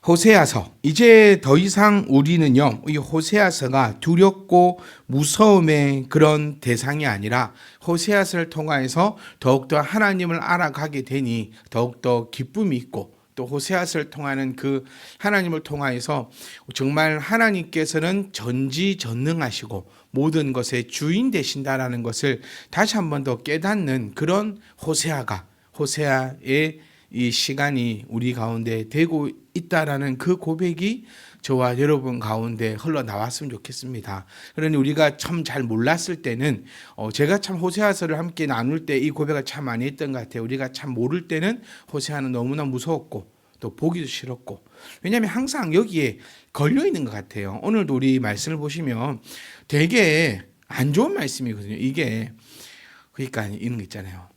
호세아서. 이제 더 이상 우리는요, 이 호세아서가 두렵고 무서움의 그런 대상이 아니라 호세아서를 통하여서 더욱더 하나님을 알아가게 되니 더욱더 기쁨이 있고, 또 호세아서를 통하는 그 하나님을 통하여서 정말 하나님께서는 전지전능하시고 모든 것의 주인 되신다라는 것을 다시 한 번 더 깨닫는 그런 호세아의 이 시간이 우리 가운데 되고 있다라는 그 고백이 저와 여러분 가운데 흘러나왔으면 좋겠습니다. 그러니 우리가 참 잘 몰랐을 때는 제가 참 호세아서를 함께 나눌 때 이 고백을 참 많이 했던 것 같아요. 우리가 참 모를 때는 호세아는 너무나 무서웠고 또 보기도 싫었고, 왜냐하면 항상 여기에 걸려 있는 것 같아요. 오늘도 우리 말씀을 보시면 되게 안 좋은 말씀이거든요. 이게 그러니까 이런 거 있잖아요.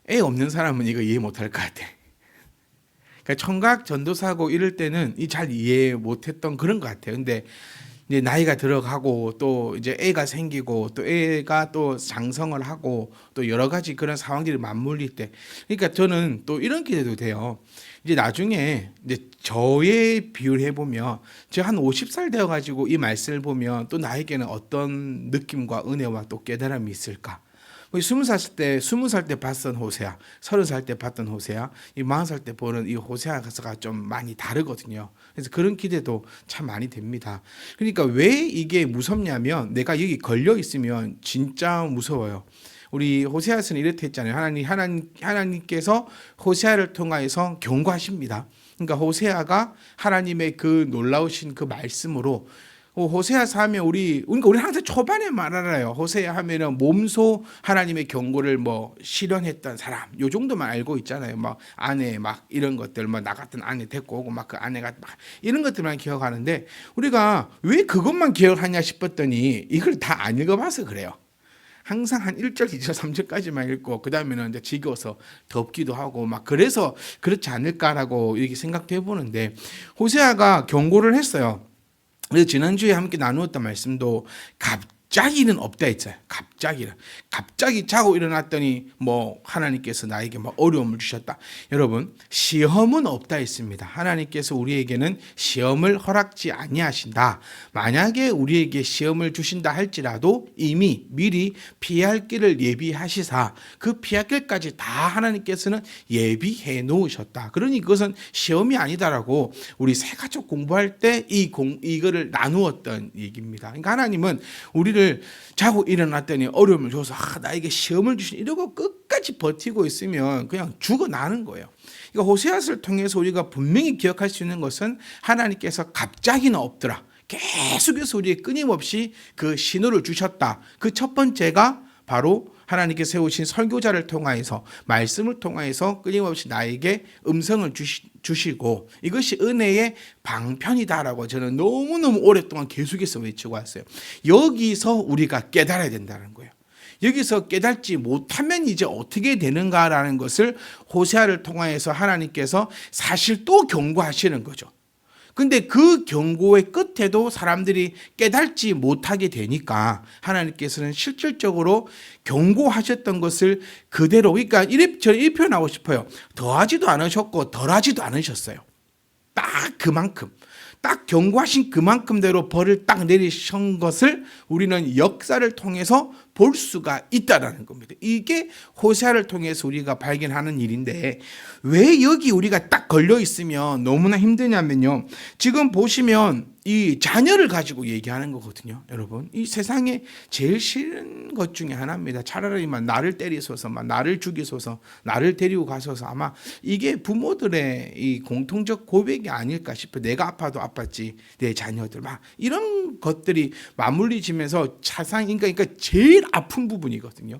애 없는 사람은 이거 이해 못할 것 같아. 그러니까 청각 전도사고 이럴 때는 잘 이해 못했던 그런 것 같아요. 근데 이제 나이가 들어가고 또 이제 애가 생기고 또 애가 또 장성을 하고 또 여러 가지 그런 상황들이 맞물릴 때, 그러니까 저는 또 이런 기대도 돼요. 이제 나중에 이제 저의 비유를 해보면, 제가 한 50살 되어가지고 이 말씀을 보면 또 나에게는 어떤 느낌과 은혜와 또 깨달음이 있을까? 20살 때 봤던 호세아, 30살 때 봤던 호세아, 이 40살 때 보는 이 호세아가 좀 많이 다르거든요. 그래서 그런 기대도 참 많이 됩니다. 그러니까 왜 이게 무섭냐면, 내가 여기 걸려 있으면 진짜 무서워요. 우리 호세아서는 이렇게 했잖아요. 하나님께서 호세아를 통하여서 경고하십니다. 그러니까 호세아가 하나님의 그 놀라우신 그 말씀으로, 호세아서 하면 그러니까 우리 항상 초반에 말 알아요. 호세아 하면은 몸소 하나님의 경고를 실현했던 사람, 요 정도만 알고 있잖아요. 막 아내 막 이런 것들, 나 같은 아내 데리고 오고 막 그 아내가 막 이런 것들만 기억하는데, 우리가 왜 그것만 기억하냐 싶었더니 이걸 다 안 읽어봐서 그래요. 항상 한 1절, 2절, 3절까지만 읽고 그 다음에는 이제 지겨워서 덮기도 하고 막 그래서 그렇지 않을까라고 이렇게 생각도 해보는데, 호세아가 경고를 했어요. 그래서 지난주에 함께 나누었던 말씀도 갑자기는 없다 했어요. 갑자기 자고 일어났더니 하나님께서 나에게 어려움을 주셨다. 여러분, 시험은 없다 했습니다. 하나님께서 우리에게는 시험을 허락지 아니하신다. 만약에 우리에게 시험을 주신다 할지라도 이미 미리 피할 길을 예비하시사 그 피할 길까지 다 하나님께서는 예비해 놓으셨다. 그러니 그것은 시험이 아니다라고 우리 새가족 공부할 때 이거를 나누었던 얘기입니다. 그러니까 하나님은 우리를 자고 일어났더니 어려움을 줘서 나에게 시험을 주신, 이러고 끝까지 버티고 있으면 그냥 죽어나는 거예요. 그러니까 호세아서를 통해서 우리가 분명히 기억할 수 있는 것은, 하나님께서 갑자기는 없더라. 계속해서 우리에게 끊임없이 그 신호를 주셨다. 그 첫 번째가 바로 하나님께서 세우신 설교자를 통하여서, 말씀을 통하여서 끊임없이 나에게 음성을 주시고, 이것이 은혜의 방편이다라고 저는 너무너무 오랫동안 계속해서 외치고 왔어요. 여기서 우리가 깨달아야 된다는 거예요. 여기서 깨닫지 못하면 이제 어떻게 되는가라는 것을 호세아를 통하여서 하나님께서 사실 또 경고하시는 거죠. 근데 그 경고의 끝에도 사람들이 깨닫지 못하게 되니까 하나님께서는 실질적으로 경고하셨던 것을 그대로, 그러니까 저는 이 표현하고 싶어요. 더하지도 않으셨고 덜하지도 않으셨어요. 딱 그만큼, 딱 경고하신 그만큼대로 벌을 딱 내리신 것을 우리는 역사를 통해서 볼 수가 있다라는 겁니다. 이게 호세아를 통해서 우리가 발견하는 일인데, 왜 여기 우리가 딱 걸려 있으면 너무나 힘드냐면요. 지금 보시면 이 자녀를 가지고 얘기하는 거거든요. 여러분, 이 세상에 제일 싫은 것 중에 하나입니다. 차라리 나를 때리소서, 나를 죽이소서, 나를 데리고 가소서. 아마 이게 부모들의 이 공통적 고백이 아닐까 싶어요. 내가 아파도 아팠지 내 자녀들, 이런 것들이 맞물리지면서 그러니까 제일 아픈 부분이거든요.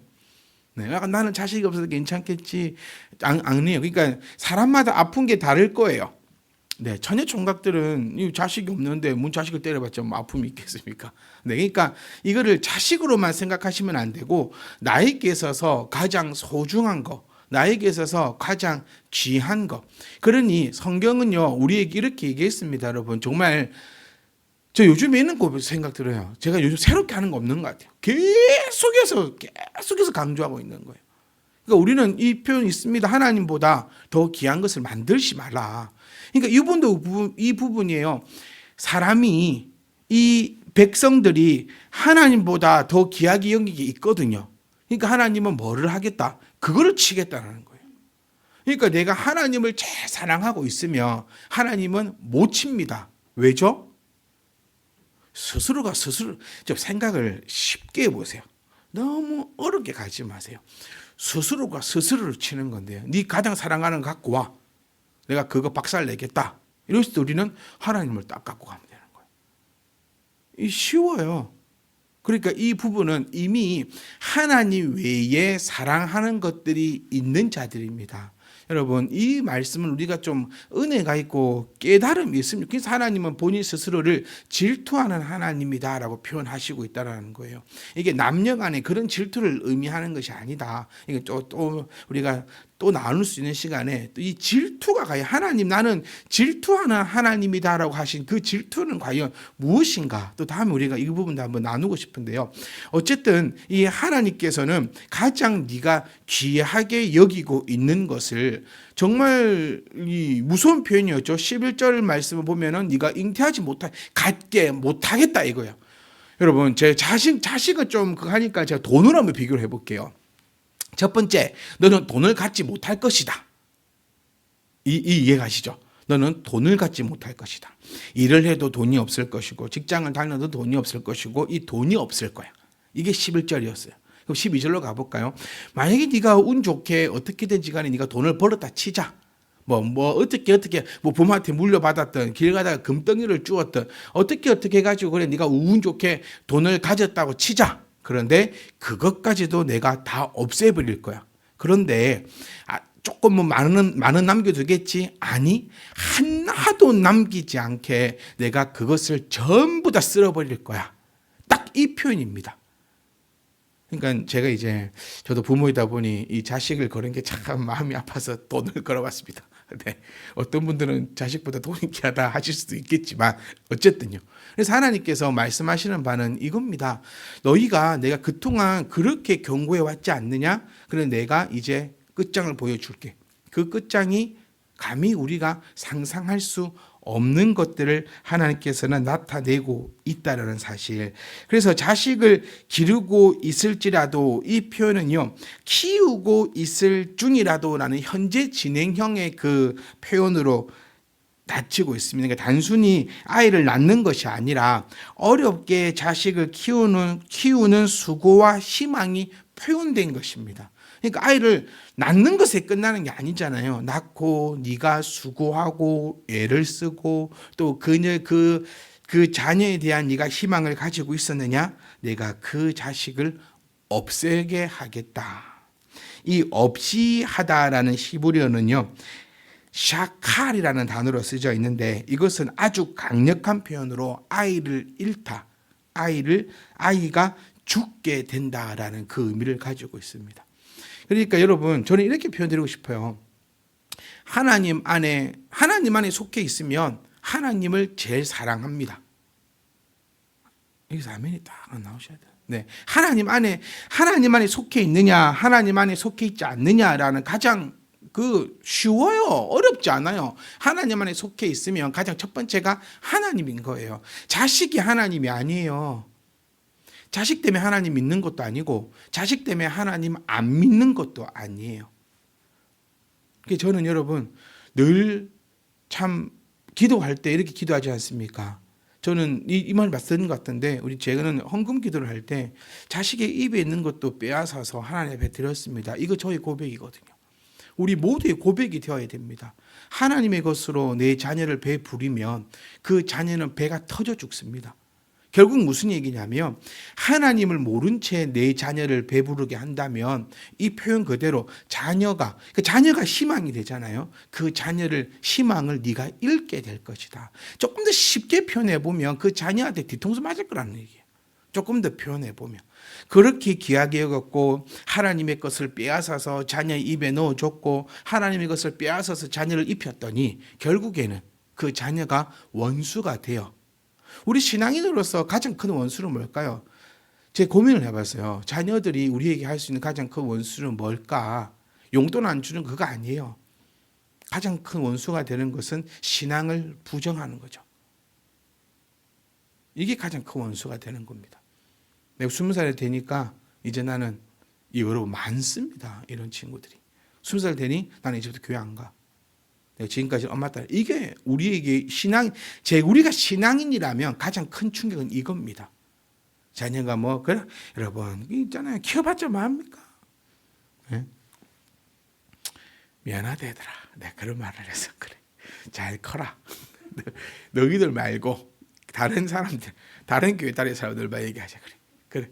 네, 나는 자식이 없어서 괜찮겠지. 아니에요. 그러니까 사람마다 아픈 게 다를 거예요. 네, 처녀 총각들은 자식이 없는데 자식을 때려봤자 아픔이 있겠습니까? 네, 그러니까 이거를 자식으로만 생각하시면 안 되고, 나에게 있어서 가장 소중한 거, 나에게 있어서 가장 귀한 거. 그러니 성경은요, 우리에게 이렇게 얘기했습니다. 여러분, 정말 저 요즘에 있는 거 생각 들어요. 제가 요즘 새롭게 하는 거 없는 것 같아요. 계속해서 강조하고 있는 거예요. 그러니까 우리는 이 표현이 있습니다. 하나님보다 더 귀한 것을 만들지 말라. 그러니까 이 부분이에요. 사람이, 이 백성들이 하나님보다 더 귀하게 여기게 있거든요. 그러니까 하나님은 뭐를 하겠다? 그거를 치겠다는 거예요. 그러니까 내가 하나님을 제일 사랑하고 있으면 하나님은 못 칩니다. 왜죠? 스스로가 스스로 좀 생각을 쉽게 해보세요. 너무 어렵게 가지 마세요. 스스로가 스스로를 치는 건데요. 네 가장 사랑하는 거 갖고 와. 내가 그거 박살 내겠다. 이럴 때 우리는 하나님을 딱 갖고 가면 되는 거예요. 이 쉬워요. 그러니까 이 부분은 이미 하나님 외에 사랑하는 것들이 있는 자들입니다. 여러분, 이 말씀은 우리가 좀 은혜가 있고 깨달음이 있습니다. 그래서 하나님은 본인 스스로를 질투하는 하나님이다라고 표현하시고 있다는 거예요. 이게 남녀 간의 그런 질투를 의미하는 것이 아니다. 이게 또 우리가 또 나눌 수 있는 시간에 이 질투가 과연 하나님, 나는 질투하는 하나님이다라고 하신 그 질투는 과연 무엇인가? 또 다음에 우리가 이 부분도 한번 나누고 싶은데요. 어쨌든 이 하나님께서는 가장 네가 귀하게 여기고 있는 것을, 정말 이 무서운 표현이었죠. 11절 말씀을 보면은 네가 잉태하지 갖게 못하겠다 이거예요. 여러분, 제 자식은 좀 그거 하니까 제가 돈으로 한번 비교를 해볼게요. 첫 번째, 너는 돈을 갖지 못할 것이다. 이해가시죠? 너는 돈을 갖지 못할 것이다. 일을 해도 돈이 없을 것이고, 직장을 다녀도 돈이 없을 것이고, 이 돈이 없을 거야. 이게 11절이었어요. 그럼 12절로 가볼까요? 만약에 네가 운 좋게 어떻게든지 간에 네가 돈을 벌었다 치자. 어떻게 부모한테 물려받았던, 길 가다가 금덩이를 주었던, 어떻게 해가지고 그래 네가 운 좋게 돈을 가졌다고 치자. 그런데 그것까지도 내가 다 없애버릴 거야. 그런데 조금 많은 남겨두겠지? 아니, 하나도 남기지 않게 내가 그것을 전부 다 쓸어버릴 거야. 딱 이 표현입니다. 그러니까 제가 이제 저도 부모이다 보니 이 자식을 거는 게 참 마음이 아파서 돈을 걸어봤습니다. 네. 어떤 분들은 자식보다 돈이 귀하다 하실 수도 있겠지만 어쨌든요. 그래서 하나님께서 말씀하시는 바는 이겁니다. 너희가 내가 그동안 그렇게 경고해 왔지 않느냐? 그래서 내가 이제 끝장을 보여줄게. 그 끝장이 감히 우리가 상상할 수 없는 것들을 하나님께서는 나타내고 있다는 사실. 그래서 자식을 기르고 있을지라도, 이 표현은요, 키우고 있을 중이라도라는 현재 진행형의 그 표현으로 닫히고 있습니다. 그러니까 단순히 아이를 낳는 것이 아니라 어렵게 자식을 키우는 수고와 희망이 표현된 것입니다. 그러니까 아이를 낳는 것에 끝나는 게 아니잖아요. 낳고 네가 수고하고 애를 쓰고 또 그 자녀에 대한 네가 희망을 가지고 있었느냐? 내가 그 자식을 없애게 하겠다. 이 없이 하다라는 히브리어는요, 샤칼이라는 단어로 쓰여 있는데, 이것은 아주 강력한 표현으로 아이를 잃다, 아이가 죽게 된다라는 그 의미를 가지고 있습니다. 그러니까 여러분, 저는 이렇게 표현드리고 싶어요. 하나님 안에 속해 있으면 하나님을 제일 사랑합니다. 여기서 아멘이 딱 나오셔야 돼요. 네. 하나님 안에 속해 있느냐, 하나님 안에 속해 있지 않느냐라는 가장 쉬워요. 어렵지 않아요. 하나님 안에 속해 있으면 가장 첫 번째가 하나님인 거예요. 자식이 하나님이 아니에요. 자식 때문에 하나님 믿는 것도 아니고, 자식 때문에 하나님 안 믿는 것도 아니에요. 그래서 저는 여러분 늘 참 기도할 때 이렇게 기도하지 않습니까? 저는 이 말 맞는 것 같은데, 제가는 헌금 기도를 할 때 자식의 입에 있는 것도 빼앗아서 하나님 앞에 드렸습니다. 이거 저의 고백이거든요. 우리 모두의 고백이 되어야 됩니다. 하나님의 것으로 내 자녀를 베풀이면 그 자녀는 배가 터져 죽습니다. 결국 무슨 얘기냐면, 하나님을 모른 채 내 자녀를 배부르게 한다면 이 표현 그대로 자녀가 희망이 되잖아요. 그 희망을 네가 잃게 될 것이다. 조금 더 쉽게 표현해 보면 그 자녀한테 뒤통수 맞을 거라는 얘기예요. 조금 더 표현해 보면 그렇게 귀하게 여겼고, 하나님의 것을 빼앗아서 자녀의 입에 넣어줬고, 하나님의 것을 빼앗아서 자녀를 입혔더니 결국에는 그 자녀가 원수가 되어, 우리 신앙인으로서 가장 큰 원수는 뭘까요? 제 고민을 해봤어요. 자녀들이 우리에게 할 수 있는 가장 큰 원수는 뭘까? 용돈 안 주는 그거 아니에요. 가장 큰 원수가 되는 것은 신앙을 부정하는 거죠. 이게 가장 큰 원수가 되는 겁니다. 내가 20살이 되니까 이제 나는 여러분 많습니다. 이런 친구들이. 20살 되니 나는 이제부터 교회 안 가. 내가 지금까지 엄마 딸. 이게 우리에게 우리가 신앙인이라면 가장 큰 충격은 이겁니다. 자녀가 그래? 여러분, 있잖아요. 키워봤자 뭐합니까? 네? 미안하다 얘들아. 내가 그런 말을 해서 그래. 잘 커라. 너희들 말고 다른 사람들, 다른 교회 다른 사람들만 얘기하자. 그래.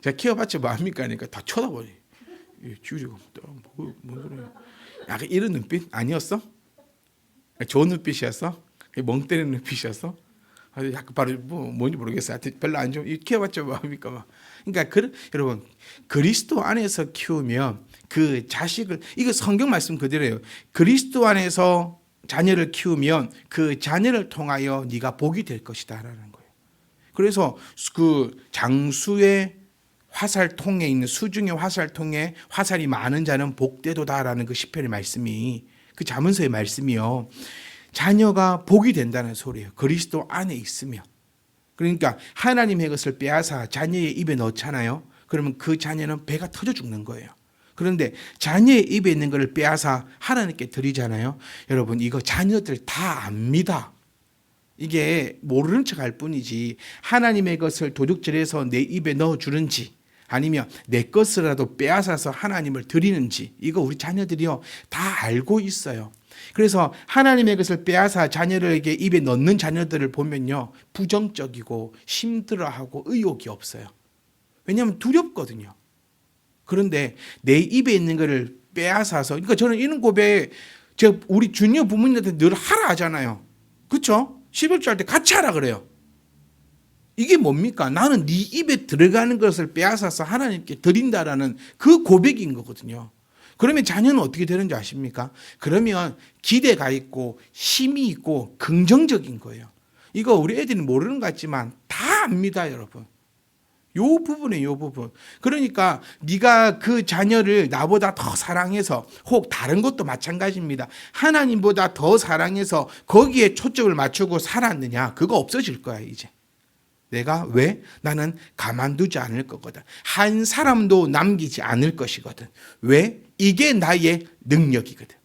제가 키워봤자 뭐합니까? 하니까 다 쳐다보니. 줄이고 뭔 소리야? 약간 이런 눈빛 아니었어? 좋은 눈빛이었어? 멍 때리는 눈빛이었어? 약간 바로 뭔지 모르겠어요. 하여튼 별로 안 좋은. 키워봤자 뭐합니까? 그러니까 여러분 그리스도 안에서 키우면 그 자식을 이거 성경 말씀 그대로예요. 그리스도 안에서 자녀를 키우면 그 자녀를 통하여 네가 복이 될 것이다라는 거예요. 그래서 그 장수의 화살통에 있는 수중의 화살통에 화살이 많은 자는 복되도다라는 그 시편의 말씀이 그 잠언서의 말씀이요. 자녀가 복이 된다는 소리예요. 그리스도 안에 있으면. 그러니까 하나님의 것을 빼앗아 자녀의 입에 넣잖아요. 그러면 그 자녀는 배가 터져 죽는 거예요. 그런데 자녀의 입에 있는 것을 빼앗아 하나님께 드리잖아요. 여러분 이거 자녀들 다 압니다. 이게 모르는 척할 뿐이지 하나님의 것을 도둑질해서 내 입에 넣어주는지 아니면 내 것이라도 빼앗아서 하나님을 드리는지 이거 우리 자녀들이요 다 알고 있어요. 그래서 하나님의 것을 빼앗아 자녀들에게 입에 넣는 자녀들을 보면요 부정적이고 힘들어하고 의욕이 없어요. 왜냐하면 두렵거든요. 그런데 내 입에 있는 것을 빼앗아서 그러니까 저는 이런 고백 제가 우리 주니어 부모님한테 늘 하라 하잖아요. 그렇죠? 11조 할 때 같이 하라 그래요. 이게 뭡니까? 나는 네 입에 들어가는 것을 빼앗아서 하나님께 드린다라는 그 고백인 거거든요. 그러면 자녀는 어떻게 되는지 아십니까? 그러면 기대가 있고 힘이 있고 긍정적인 거예요. 이거 우리 애들은 모르는 것 같지만 다 압니다, 여러분. 요 부분에 요 부분. 그러니까 네가 그 자녀를 나보다 더 사랑해서 혹 다른 것도 마찬가지입니다. 하나님보다 더 사랑해서 거기에 초점을 맞추고 살았느냐? 그거 없어질 거야, 이제. 내가 왜? 나는 가만두지 않을 거거든. 한 사람도 남기지 않을 것이거든. 왜? 이게 나의 능력이거든.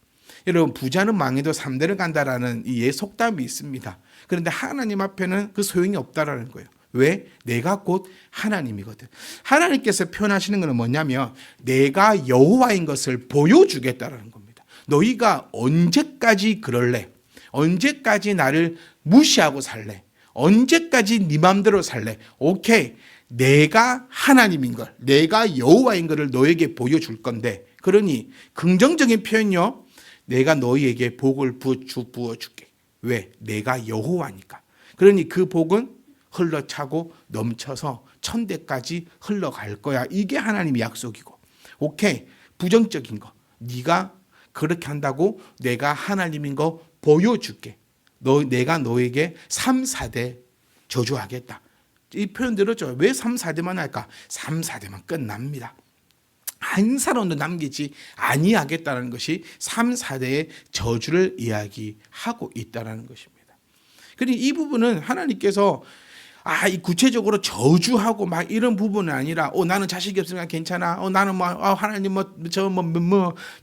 여러분 부자는 망해도 3대를 간다라는 이 속담이 있습니다. 그런데 하나님 앞에는 그 소용이 없다라는 거예요. 왜? 내가 곧 하나님이거든. 하나님께서 표현하시는 것은 뭐냐면 내가 여호와인 것을 보여주겠다라는 겁니다. 너희가 언제까지 그럴래? 언제까지 나를 무시하고 살래? 언제까지 네 맘대로 살래? 오케이. 내가 하나님인 걸, 내가 여호와인 것을 너에게 보여줄 건데 그러니 긍정적인 표현요. 내가 너희에게 복을 부어줄게. 왜? 내가 여호와니까. 그러니 그 복은 흘러차고 넘쳐서 천대까지 흘러갈 거야. 이게 하나님의 약속이고. 오케이. 부정적인 거. 네가 그렇게 한다고 내가 하나님인 거 보여줄게. 내가 너에게 3, 4대 저주하겠다. 이 표현 들었죠? 왜 3, 4대만 할까? 3, 4대만 끝납니다. 한 사람도 남기지 아니하겠다는 것이 3, 4대의 저주를 이야기하고 있다는 것입니다. 그러니 이 부분은 하나님께서 이 구체적으로 저주하고 막 이런 부분은 아니라 나는 자식이 없으니까 괜찮아. 나는 하나님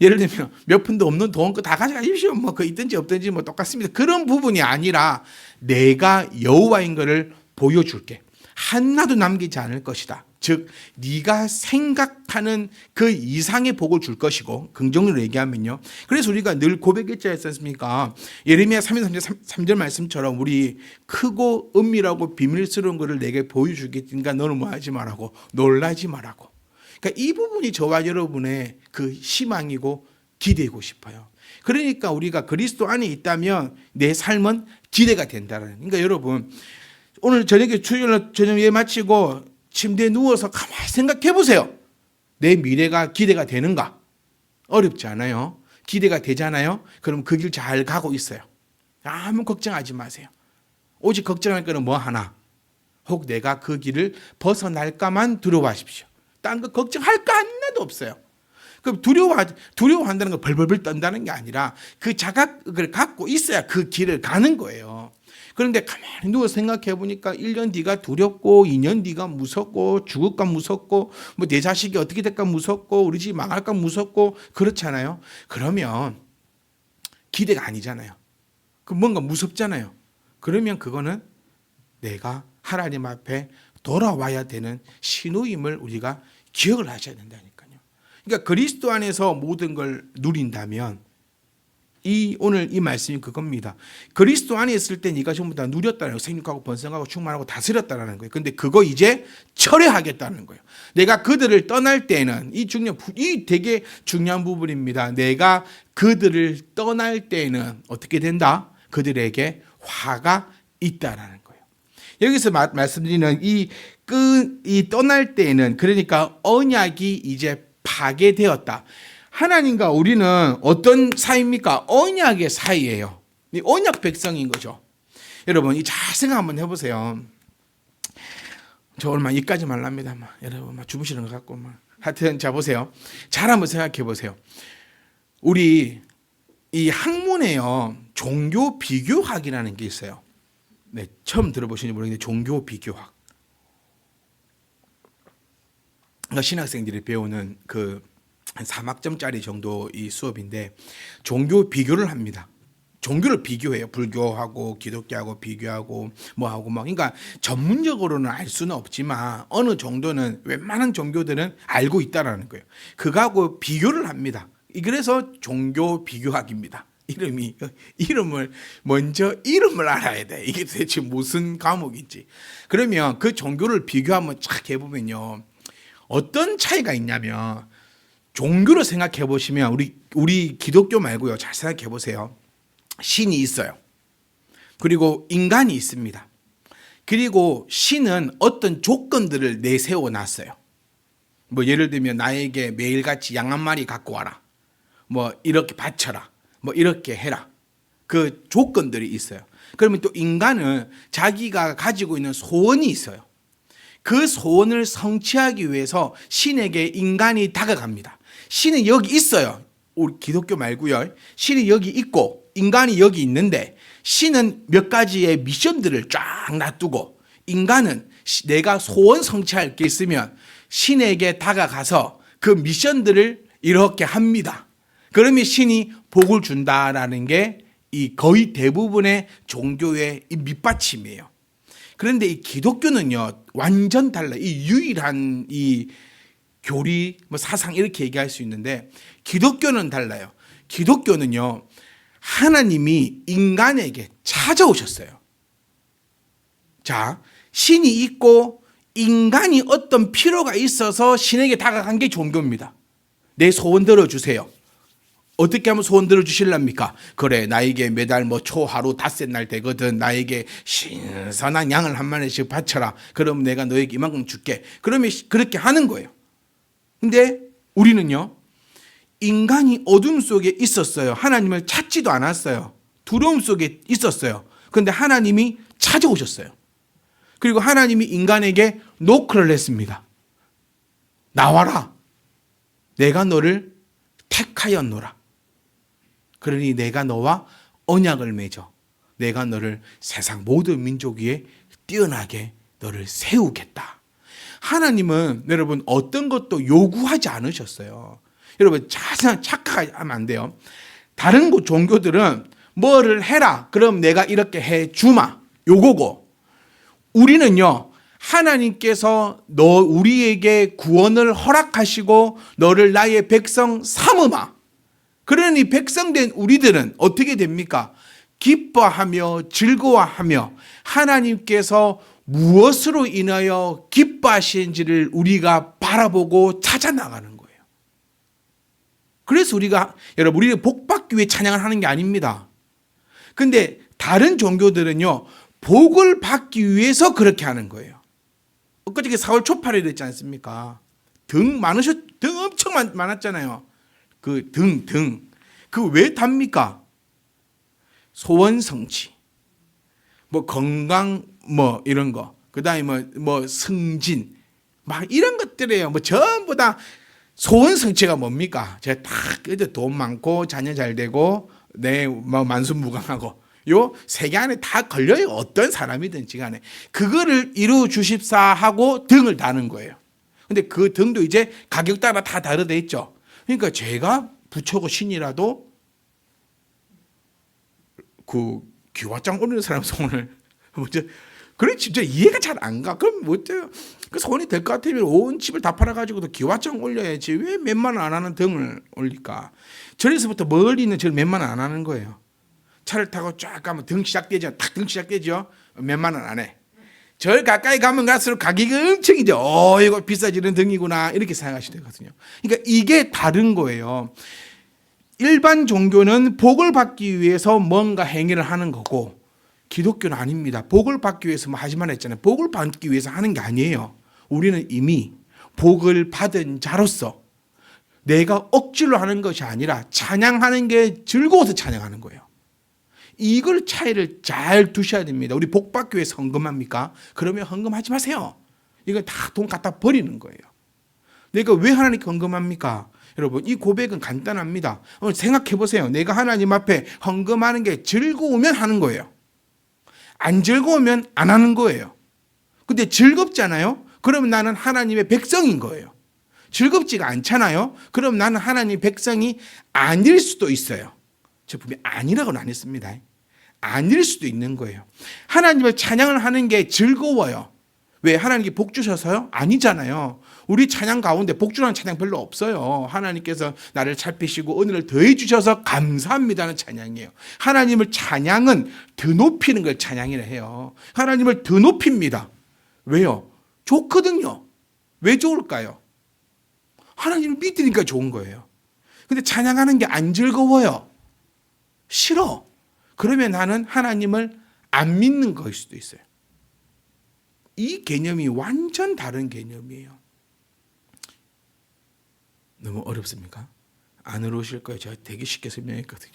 예를 들면 몇 푼도 없는 돈 다 가져가십시오. 그 있든지 없든지 똑같습니다. 그런 부분이 아니라 내가 여호와인 것을 보여줄게. 하나도 남기지 않을 것이다. 즉 네가 생각하는 그 이상의 복을 줄 것이고 긍정으로 얘기하면요. 그래서 우리가 늘 고백했지 않습니까? 예레미야 3절 말씀처럼 우리 크고 은밀하고 비밀스러운 것을 내게 보여주겠으니까 너는 뭐 하지 말라고 놀라지 말라고. 그러니까 이 부분이 저와 여러분의 그 희망이고 기대고 싶어요. 그러니까 우리가 그리스도 안에 있다면 내 삶은 기대가 된다는. 그러니까 여러분 오늘 저녁에 저녁 예 마치고 침대에 누워서 가만히 생각해 보세요. 내 미래가 기대가 되는가? 어렵지 않아요. 기대가 되잖아요. 그럼 그 길 잘 가고 있어요. 아무 걱정하지 마세요. 오직 걱정할 거는 뭐 하나? 혹 내가 그 길을 벗어날까만 두려워하십시오. 딴 거 걱정할 거 하나도 없어요. 그 두려워한다는 걸 벌벌벌 떤다는 게 아니라 그 자각을 갖고 있어야 그 길을 가는 거예요. 그런데 가만히 누워 생각해 보니까 1년 뒤가 두렵고 2년 뒤가 무섭고 죽을까 무섭고 뭐 내 자식이 어떻게 될까 무섭고 우리 집 망할까 무섭고 그렇잖아요. 그러면 기대가 아니잖아요. 그 뭔가 무섭잖아요. 그러면 그거는 내가 하나님 앞에 돌아와야 되는 신호임을 우리가 기억을 하셔야 된다니까요. 그러니까 그리스도 안에서 모든 걸 누린다면 오늘 이 말씀이 그겁니다. 그리스도 안에 있을 때 네가 전부 다 누렸다는 거예요. 생육하고 번성하고 충만하고 다스렸다는 거예요. 근데 그거 이제 철회하겠다는 거예요. 내가 그들을 떠날 때는 이 되게 중요한 부분입니다. 내가 그들을 떠날 때는 어떻게 된다? 그들에게 화가 있다라는 거예요. 여기서 말씀드리는 이 떠날 때는 그러니까 언약이 이제 파괴되었다. 하나님과 우리는 어떤 사이입니까? 언약의 사이예요. 언약 백성인 거죠. 여러분, 잘 생각 한번 해보세요. 저 얼마 이까지 말랍니다. 여러분, 주무시는 것 같고, 하여튼, 자, 보세요. 잘 한번 생각해 보세요. 우리 이 학문에요, 종교 비교학이라는 게 있어요. 네, 처음 들어보시는지 모르겠는데, 종교 비교학. 그러니까 신학생들이 배우는 한 4학점짜리 정도 이 수업인데 종교 비교를 합니다. 종교를 비교해요. 불교하고 기독교하고 비교하고 뭐하고 그러니까 전문적으로는 알 수는 없지만 어느 정도는 웬만한 종교들은 알고 있다라는 거예요. 그거하고 비교를 합니다. 그래서 종교 비교학입니다. 이름을 먼저 알아야 돼. 이게 도대체 무슨 과목인지. 그러면 그 종교를 비교하면 쫙 해보면요. 어떤 차이가 있냐면 종교를 생각해 보시면 우리 기독교 말고요. 잘 생각해 보세요. 신이 있어요. 그리고 인간이 있습니다. 그리고 신은 어떤 조건들을 내세워 놨어요. 뭐 예를 들면 나에게 매일같이 양 한 마리 갖고 와라. 뭐 이렇게 바쳐라. 뭐 이렇게 해라. 그 조건들이 있어요. 그러면 또 인간은 자기가 가지고 있는 소원이 있어요. 그 소원을 성취하기 위해서 신에게 인간이 다가갑니다. 신은 여기 있어요. 우리 기독교 말고요. 신이 여기 있고 인간이 여기 있는데 신은 몇 가지의 미션들을 쫙 놔두고 인간은 내가 소원 성취할 게 있으면 신에게 다가가서 그 미션들을 이렇게 합니다. 그러면 신이 복을 준다라는 게 이 거의 대부분의 종교의 이 밑받침이에요. 그런데 이 기독교는요 완전 달라요. 이 유일한 이 교리 사상 이렇게 얘기할 수 있는데 기독교는 달라요. 기독교는요 하나님이 인간에게 찾아오셨어요. 자, 신이 있고 인간이 어떤 필요가 있어서 신에게 다가간 게 종교입니다. 내 소원 들어주세요. 어떻게 하면 소원 들어주실랍니까? 그래, 나에게 매달 초하루 닷새 날 되거든. 나에게 신선한 양을 한 마리씩 바쳐라. 그럼 내가 너에게 이만큼 줄게. 그러면 그렇게 하는 거예요. 근데 우리는요, 인간이 어둠 속에 있었어요. 하나님을 찾지도 않았어요. 두려움 속에 있었어요. 그런데 하나님이 찾아오셨어요. 그리고 하나님이 인간에게 노크를 했습니다. 나와라. 내가 너를 택하였노라. 그러니 내가 너와 언약을 맺어 내가 너를 세상 모든 민족 위에 뛰어나게 너를 세우겠다. 하나님은 여러분 어떤 것도 요구하지 않으셨어요. 여러분 착각하면 안 돼요. 다른 종교들은 뭐를 해라. 그럼 내가 이렇게 해주마. 요거고 우리는요. 하나님께서 우리에게 구원을 허락하시고 너를 나의 백성 삼으마. 그러니 백성된 우리들은 어떻게 됩니까? 기뻐하며 즐거워하며 하나님께서 무엇으로 인하여 기뻐하시는지를 우리가 바라보고 찾아 나가는 거예요. 그래서 여러분 우리가 복받기 위해 찬양을 하는 게 아닙니다. 근데 다른 종교들은요. 복을 받기 위해서 그렇게 하는 거예요. 엊그저께 4월 초팔일 했지 않습니까? 등 엄청 많았잖아요. 그 그 왜 답니까? 소원 성취, 건강, 이런 거, 그 다음에 승진, 이런 것들이에요. 전부 다 소원 성취가 뭡니까? 제가 딱 그래도 돈 많고 자녀 잘 되고 내 만수무강하고 요 세 개 안에 다 걸려요. 어떤 사람이든지 간에 그거를 이루 주십사 하고 등을 다는 거예요. 근데 그 등도 이제 가격 따라 다 다르다 했죠. 그러니까 제가 부처고 신이라도 그 기와장 올리는 사람 소원을 먼저 그래 진짜 이해가 잘 안 가. 그럼 뭐 어때요? 그 소원이 될 것 같으면 온 집을 다 팔아가지고도 기와장 올려야지 왜 몇만 원 안 하는 등을 올릴까? 절에서부터 멀리 있는 절 몇만 원 안 하는 거예요. 차를 타고 쫙 가면 등 시작되죠. 탁 등 시작되죠. 몇만 원 안 해. 절 가까이 가면 갈수록 가격이 엄청 이제 이거 비싸지는 등이구나 이렇게 생각하시면 되거든요. 그러니까 이게 다른 거예요. 일반 종교는 복을 받기 위해서 뭔가 행위를 하는 거고 기독교는 아닙니다. 복을 받기 위해서 뭐 하지만 했잖아요. 복을 받기 위해서 하는 게 아니에요. 우리는 이미 복을 받은 자로서 내가 억지로 하는 것이 아니라 찬양하는 게 즐거워서 찬양하는 거예요. 이걸 차이를 잘 두셔야 됩니다. 우리 복 받기 위해서 헌금합니까? 그러면 헌금하지 마세요. 이거 다 돈 갖다 버리는 거예요. 내가 왜 하나님께 헌금합니까? 여러분 이 고백은 간단합니다. 생각해 보세요. 내가 하나님 앞에 헌금하는 게 즐거우면 하는 거예요. 안 즐거우면 안 하는 거예요. 근데 즐겁잖아요. 그럼 나는 하나님의 백성인 거예요. 즐겁지가 않잖아요. 그럼 나는 하나님 백성이 아닐 수도 있어요. 저 분명히 아니라고는 안 했습니다. 아닐 수도 있는 거예요. 하나님을 찬양을 하는 게 즐거워요. 왜? 하나님께 복 주셔서요? 아니잖아요. 우리 찬양 가운데 복 주라는 찬양 별로 없어요. 하나님께서 나를 살피시고 은혜를 더해 주셔서 감사합니다는 찬양이에요. 하나님을 찬양은 드높이는 걸 찬양이라 해요. 하나님을 드높입니다. 왜요? 좋거든요. 왜 좋을까요? 하나님을 믿으니까 좋은 거예요. 근데 찬양하는 게 안 즐거워요. 싫어. 그러면 나는 하나님을 안 믿는 것일 수도 있어요. 이 개념이 완전 다른 개념이에요. 너무 어렵습니까? 안 어려우실 거예요. 제가 되게 쉽게 설명했거든요.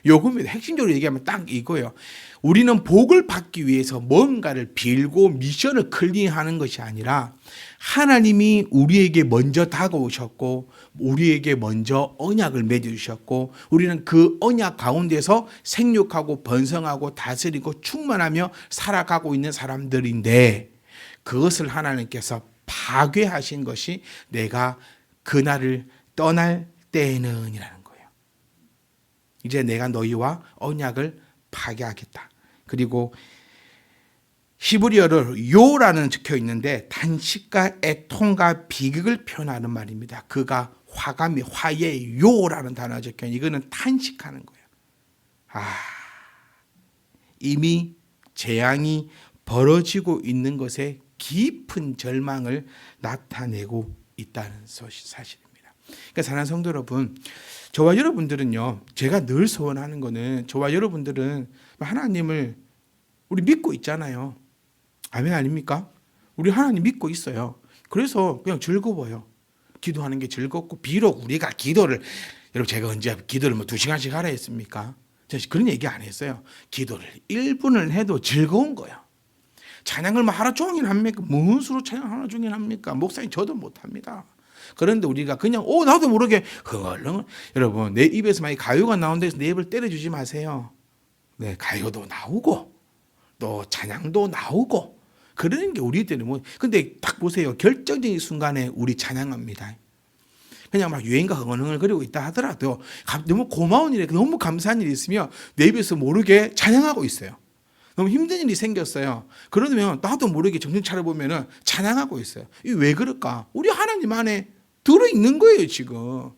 요겁니다. 핵심적으로 얘기하면 딱 이거예요. 우리는 복을 받기 위해서 뭔가를 빌고 미션을 클리어하는 것이 아니라 하나님이 우리에게 먼저 다가오셨고 우리에게 먼저 언약을 맺어주셨고 우리는 그 언약 가운데서 생육하고 번성하고 다스리고 충만하며 살아가고 있는 사람들인데 그것을 하나님께서 파괴하신 것이 내가 그날을 떠날 때에는 이라는 거예요. 이제 내가 너희와 언약을 파괴하겠다. 그리고 히브리어로 요라는 적혀 있는데 탄식과 애통과 비극을 표현하는 말입니다. 그가 화감이 화의 요라는 단어가 적혀 있는 이거는 탄식하는 거예요. 이미 재앙이 벌어지고 있는 것에 깊은 절망을 나타내고 있다는 사실입니다. 그러니까 사랑하는 성도 여러분, 저와 여러분들은요, 제가 늘 소원하는 거는 저와 여러분들은 하나님을 우리 믿고 있잖아요. 아멘 아닙니까? 우리 하나님 믿고 있어요. 그래서 그냥 즐거워요. 기도하는 게 즐겁고 비록 우리가 기도를 여러분 제가 언제 기도를 뭐 2시간씩 하라 했습니까? 제가 그런 얘기 안 했어요. 기도를 1분을 해도 즐거운 거예요. 찬양을 뭐 하루 종일 합니까? 무슨 수로 찬양 하루 종일 합니까? 목사님 저도 못합니다. 그런데 우리가 그냥 나도 모르게 흥얼흥얼 여러분 내 입에서 만약 가요가 나온다 해서 내 입을 때려주지 마세요. 네, 가요도 나오고 또 찬양도 나오고 그러는 게 우리들은 뭐 근데 딱 보세요. 결정적인 순간에 우리 찬양합니다. 그냥 막 유행가 흥얼흥얼 거리고 있다 하더라도 너무 고마운 일에 너무 감사한 일이 있으면 내 입에서 모르게 찬양하고 있어요. 너무 힘든 일이 생겼어요. 그러면 나도 모르게 정신 차려보면 찬양하고 있어요. 이게 왜 그럴까? 우리 하나님 안에 들어있는 거예요 지금.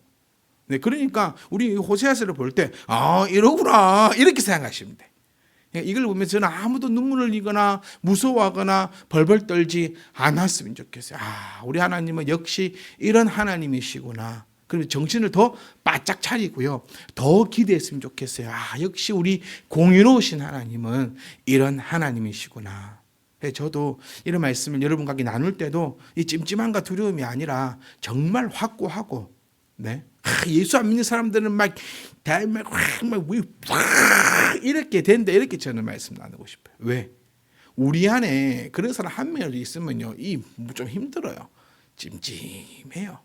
네, 그러니까 우리 호세아서를 볼 때 이러구나 이렇게 생각하시면 돼. 이걸 보면서 저는 아무도 눈물을 흘리거나 무서워하거나 벌벌 떨지 않았으면 좋겠어요. 우리 하나님은 역시 이런 하나님이시구나. 그러면 정신을 더 바짝 차리고요. 더 기대했으면 좋겠어요. 역시 우리 공의로우신 하나님은 이런 하나님이시구나. 저도 이런 말씀을 여러분과 함께 나눌 때도 이 찜찜함과 두려움이 아니라 정말 확고하고, 네. 예수 안 믿는 사람들은 막 이렇게 된다 이렇게 저는 말씀 나누고 싶어요. 왜? 우리 안에 그런 사람 한 명이라도 있으면요, 이 좀 힘들어요. 찜찜해요.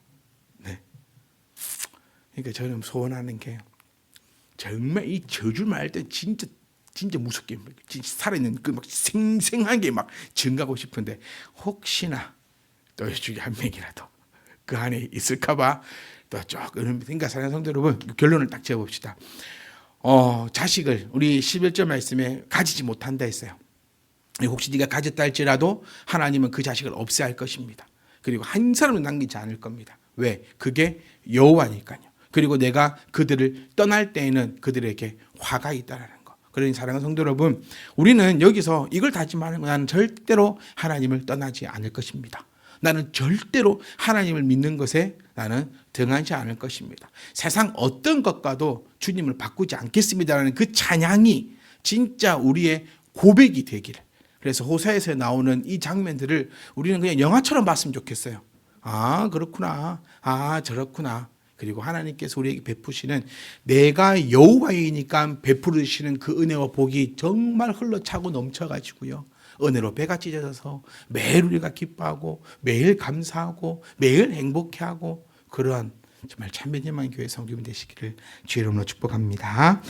네. 그러니까 저는 소원하는 게 정말 이 저주만 할 때 진짜 무섭게 진짜 살아있는 그 막 생생한 게 막 증가하고 싶은데 혹시나 또 중에 한 명이라도 그 안에 있을까봐 또 조금 그러니까 사랑하는 성도 여러분 결론을 딱 지어봅시다. 자식을 우리 11절 말씀에 가지지 못한다 했어요. 혹시 네가 가졌다 할지라도 하나님은 그 자식을 없애야 할 것입니다. 그리고 한 사람도 남기지 않을 겁니다. 왜? 그게 여호와니까요. 그리고 내가 그들을 떠날 때에는 그들에게 화가 있다라는 거. 그러니 사랑하는 성도 여러분, 우리는 여기서 이걸 다짐하는 거야. 나는 절대로 하나님을 떠나지 않을 것입니다. 나는 절대로 하나님을 믿는 것에 나는 등하지 않을 것입니다. 세상 어떤 것과도 주님을 바꾸지 않겠습니다라는 그 찬양이 진짜 우리의 고백이 되기를. 그래서 호세아에서 나오는 이 장면들을 우리는 그냥 영화처럼 봤으면 좋겠어요. 아, 그렇구나. 아, 저렇구나. 그리고 하나님께서 우리에게 베푸시는 내가 여호와이니까 베푸시는 그 은혜와 복이 정말 흘러차고 넘쳐가지고요. 은혜로 배가 찢어져서 매일 우리가 기뻐하고 매일 감사하고 매일 행복해하고 그러한 정말 참된 희망의 교회 성도님 되시기를 주의 이름으로 축복합니다.